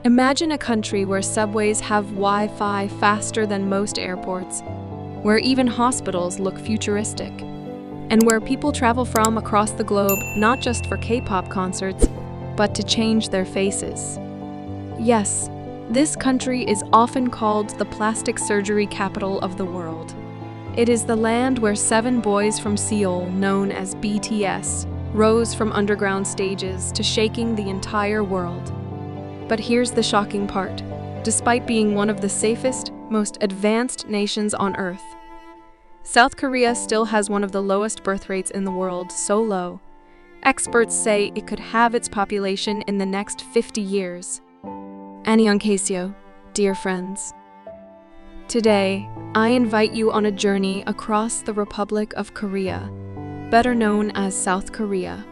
Imagine a country where subways have Wi-Fi faster than most airports, where even hospitals look futuristic, and where people travel from across the globe not just for K-pop concerts, but to change their faces. Yes, this country is often called the plastic surgery capital of the world. It is the land where 7 boys from Seoul, known as BTS, rose from underground stages to shaking the entire world. But here's the shocking part. Despite being one of the safest, most advanced nations on Earth, South Korea still has one of the lowest birth rates in the world, so low. Experts say it could halve its population in the next 50 years. Annyeonghaseyo, dear friends. Today, I invite you on a journey across the Republic of Korea, better known as South Korea,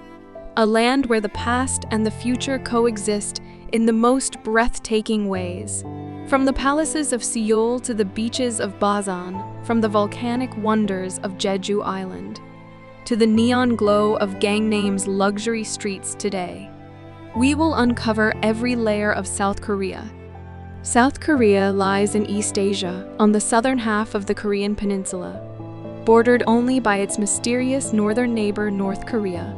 a land where the past and the future coexist in the most breathtaking ways. From the palaces of Seoul to the beaches of Busan, from the volcanic wonders of Jeju Island, to the neon glow of Gangnam's luxury streets today, we will uncover every layer of South Korea. South Korea lies in East Asia, on the southern half of the Korean peninsula, bordered only by its mysterious northern neighbor North Korea.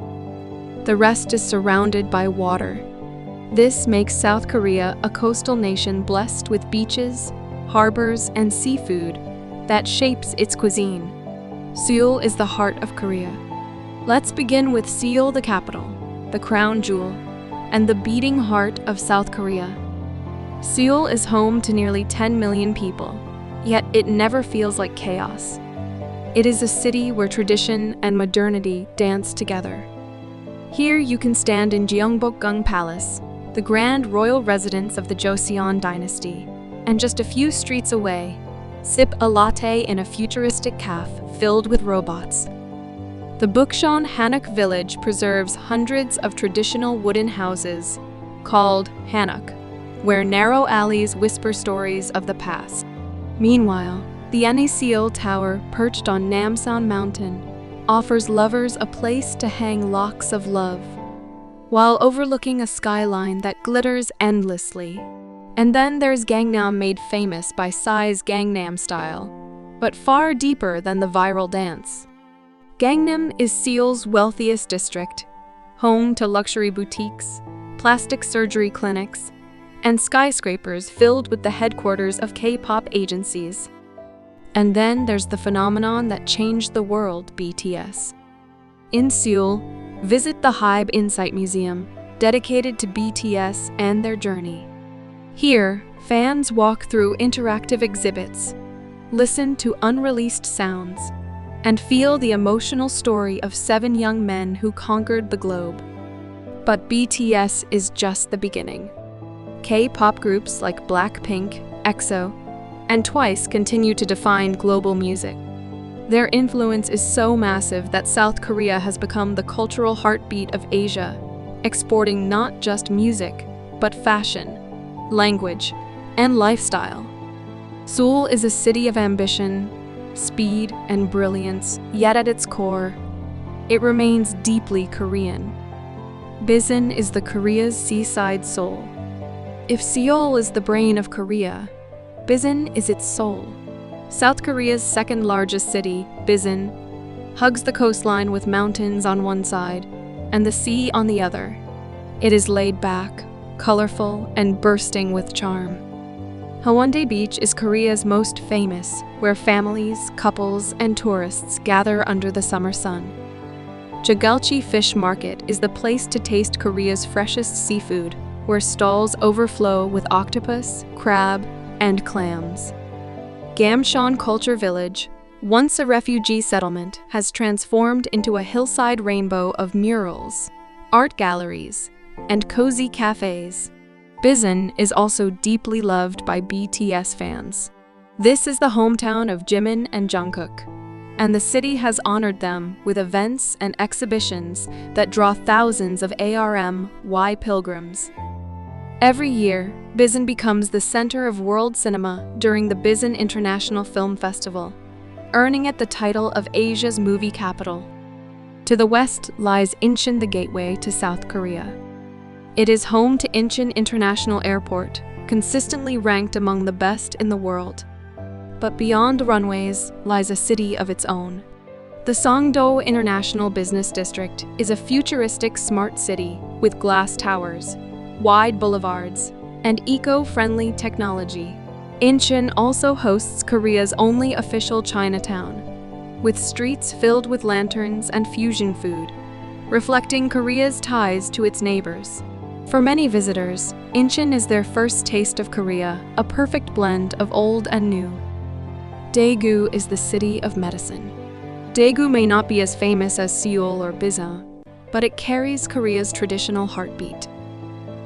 The rest is surrounded by water. This makes South Korea a coastal nation blessed with beaches, harbors, and seafood that shapes its cuisine. Seoul is the heart of Korea. Let's begin with Seoul, the capital, the crown jewel, and the beating heart of South Korea. Seoul is home to nearly 10 million people, yet it never feels like chaos. It is a city where tradition and modernity dance together. Here you can stand in Gyeongbokgung Palace, the grand royal residence of the Joseon dynasty, and just a few streets away, sip a latte in a futuristic cafe filled with robots. The Busan Hanok village preserves hundreds of traditional wooden houses, called Hanok, where narrow alleys whisper stories of the past. Meanwhile, the Seoul Tower, perched on Namsan Mountain, offers lovers a place to hang locks of love, while overlooking a skyline that glitters endlessly. And then there's Gangnam, made famous by Psy's Gangnam Style, but far deeper than the viral dance. Gangnam is Seoul's wealthiest district, home to luxury boutiques, plastic surgery clinics, and skyscrapers filled with the headquarters of K-pop agencies. And then there's the phenomenon that changed the world, BTS. In Seoul, visit the Halve Insight Museum, dedicated to BTS and their journey. Here, fans walk through interactive exhibits, listen to unreleased sounds, and feel the emotional story of 7 young men who conquered the globe. But BTS is just the beginning. K-pop groups like Blackpink, EXO, and Twice continue to define global music. Their influence is so massive that South Korea has become the cultural heartbeat of Asia, exporting not just music, but fashion, language, and lifestyle. Seoul is a city of ambition, speed, and brilliance, yet at its core, it remains deeply Korean. Busan is the Korea's seaside soul. If Seoul is the brain of Korea, Busan is its soul. South Korea's second largest city, Busan, hugs the coastline with mountains on one side and the sea on the other. It is laid back, colorful, and bursting with charm. Haeundae Beach is Korea's most famous, where families, couples, and tourists gather under the summer sun. Jegalchi Fish Market is the place to taste Korea's freshest seafood, where stalls overflow with octopus, crab, and clams. Gamcheon Culture Village, once a refugee settlement, has transformed into a hillside rainbow of murals, art galleries, and cozy cafes. Busan is also deeply loved by BTS fans. This is the hometown of Jimin and Jungkook, and the city has honored them with events and exhibitions that draw thousands of ARMY pilgrims. Every year, Busan becomes the center of world cinema during the Busan International Film Festival, earning it the title of Asia's movie capital. To the west lies Incheon, the gateway to South Korea. It is home to Incheon International Airport, consistently ranked among the best in the world. But beyond the runways lies a city of its own. The Songdo International Business District is a futuristic smart city with glass towers, wide boulevards, and eco-friendly technology. Incheon also hosts Korea's only official Chinatown, with streets filled with lanterns and fusion food, reflecting Korea's ties to its neighbors. For many visitors, Incheon is their first taste of Korea, a perfect blend of old and new. Daegu is the city of medicine. Daegu may not be as famous as Seoul or Busan, but it carries Korea's traditional heartbeat.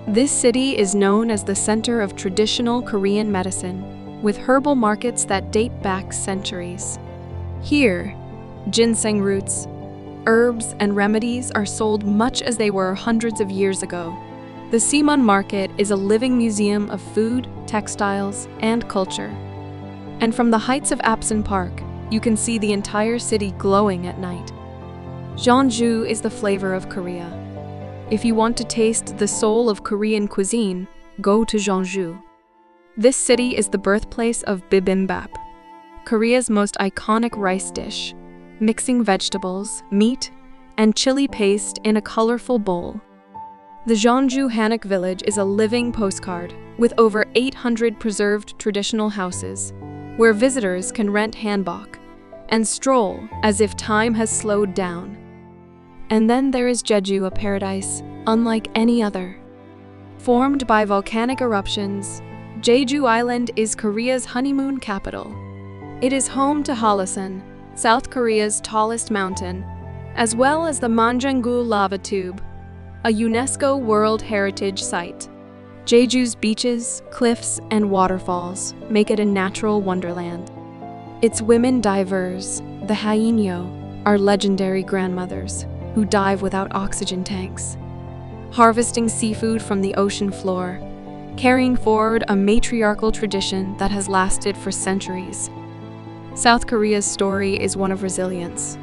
This city is known as the center of traditional Korean medicine, with herbal markets that date back centuries. Here, ginseng roots, herbs, and remedies are sold much as they were hundreds of years ago. The Simon Market is a living museum of food, textiles, and culture. And from the heights of Apsan Park, you can see the entire city glowing at night. Jeonju is the flavor of Korea. If you want to taste the soul of Korean cuisine, go to Jeonju. This city is the birthplace of bibimbap, Korea's most iconic rice dish, mixing vegetables, meat, and chili paste in a colorful bowl. The Jeonju Hanok village is a living postcard with over 800 preserved traditional houses, where visitors can rent hanbok and stroll as if time has slowed down. And then there is Jeju, a paradise unlike any other. Formed by volcanic eruptions, Jeju Island is Korea's honeymoon capital. It is home to Halasan, South Korea's tallest mountain, as well as the Manjangul lava tube, a UNESCO World Heritage Site. Jeju's beaches, cliffs, and waterfalls make it a natural wonderland. Its women divers, the haenyeo, are legendary grandmothers who dive without oxygen tanks, harvesting seafood from the ocean floor, carrying forward a matriarchal tradition that has lasted for centuries. South Korea's story is one of resilience.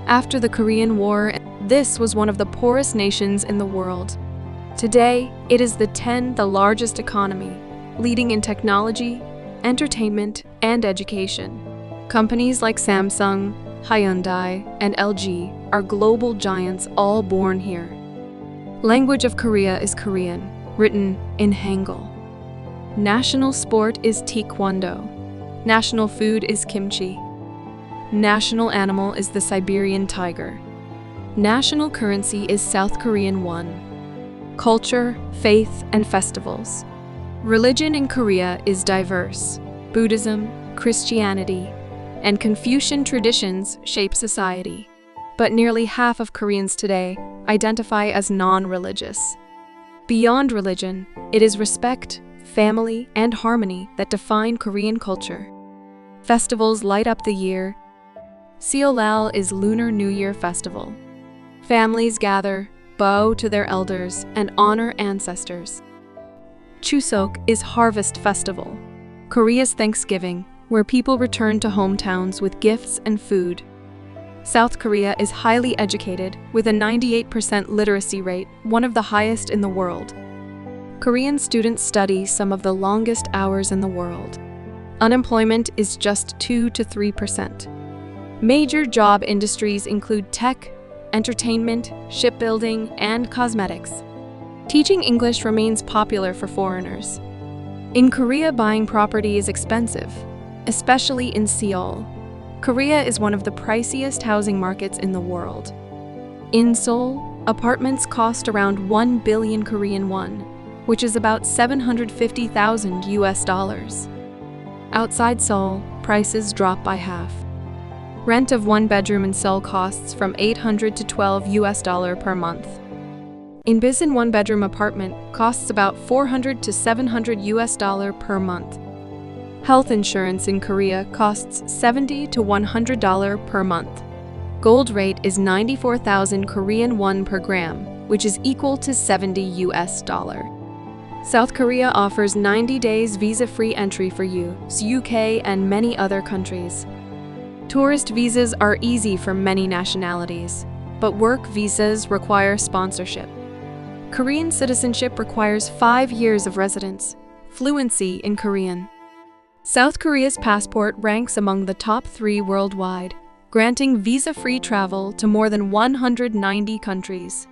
After the Korean War, this was one of the poorest nations in the world. Today, it is the 10th largest economy, leading in technology, entertainment, and education. Companies like Samsung, Hyundai, and LG are global giants, all born here. Language of Korea is Korean, written in Hangul. National sport is Taekwondo. National food is kimchi. National animal is the Siberian tiger. National currency is South Korean won. Culture, faith, and festivals. Religion in Korea is diverse. Buddhism, Christianity, and Confucian traditions shape society. But nearly half of Koreans today identify as non-religious. Beyond religion, it is respect, family, and harmony that define Korean culture. Festivals light up the year. Seollal is Lunar New Year festival. Families gather, bow to their elders, and honor ancestors. Chuseok is Harvest Festival, Korea's Thanksgiving, where people return to hometowns with gifts and food. South Korea is highly educated, with a 98% literacy rate, one of the highest in the world. Korean students study some of the longest hours in the world. Unemployment is just 2 to 3%. Major job industries include tech, entertainment, shipbuilding, and cosmetics. Teaching English remains popular for foreigners. In Korea, buying property is expensive, especially in Seoul. Korea is one of the priciest housing markets in the world. In Seoul, apartments cost around 1 billion Korean won, which is about $750,000 US. Outside Seoul, prices drop by half. Rent of one bedroom in Seoul costs from $800 to $12 US per month. In Busan, one bedroom apartment costs about $400 to $700 US per month. Health insurance in Korea costs $70 to $100 per month. Gold rate is 94,000 Korean won per gram, which is equal to $70 US. South Korea offers 90 days visa-free entry for US, UK, and many other countries. Tourist visas are easy for many nationalities, but work visas require sponsorship. Korean citizenship requires 5 years of residence. Fluency in Korean. South Korea's passport ranks among the top 3 worldwide, granting visa-free travel to more than 190 countries.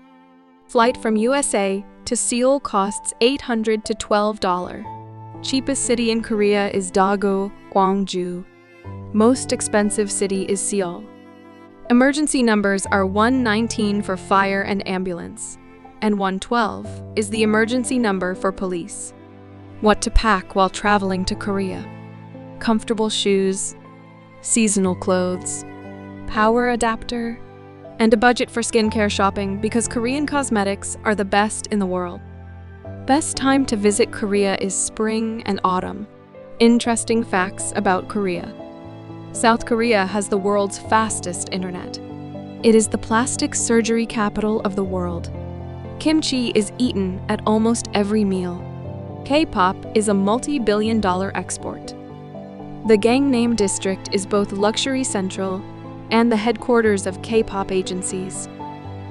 Flight from USA to Seoul costs $800 to $12. Cheapest city in Korea is Daegu, Gwangju. Most expensive city is Seoul. Emergency numbers are 119 for fire and ambulance, and 112 is the emergency number for police. What to pack while traveling to Korea? Comfortable shoes, seasonal clothes, power adapter, and a budget for skincare shopping because Korean cosmetics are the best in the world. Best time to visit Korea is spring and autumn. Interesting facts about Korea. South Korea has the world's fastest internet. It is the plastic surgery capital of the world. Kimchi is eaten at almost every meal. K-pop is a multi-billion-dollar export. The Gangnam district is both luxury central and the headquarters of K-pop agencies.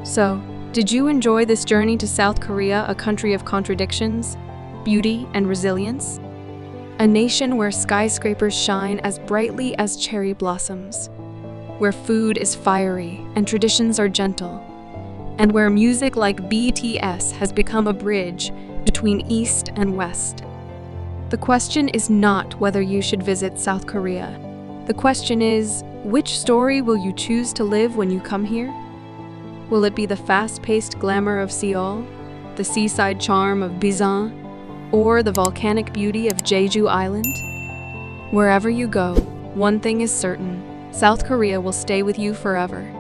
So, did you enjoy this journey to South Korea, a country of contradictions, beauty, and resilience? A nation where skyscrapers shine as brightly as cherry blossoms, where food is fiery and traditions are gentle, and where music like BTS has become a bridge between East and West. The question is not whether you should visit South Korea. The question is, which story will you choose to live when you come here? Will it be the fast-paced glamour of Seoul, the seaside charm of Busan, or the volcanic beauty of Jeju Island? Wherever you go, one thing is certain: South Korea will stay with you forever.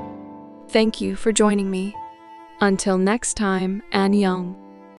Thank you for joining me. Until next time, Annyeong.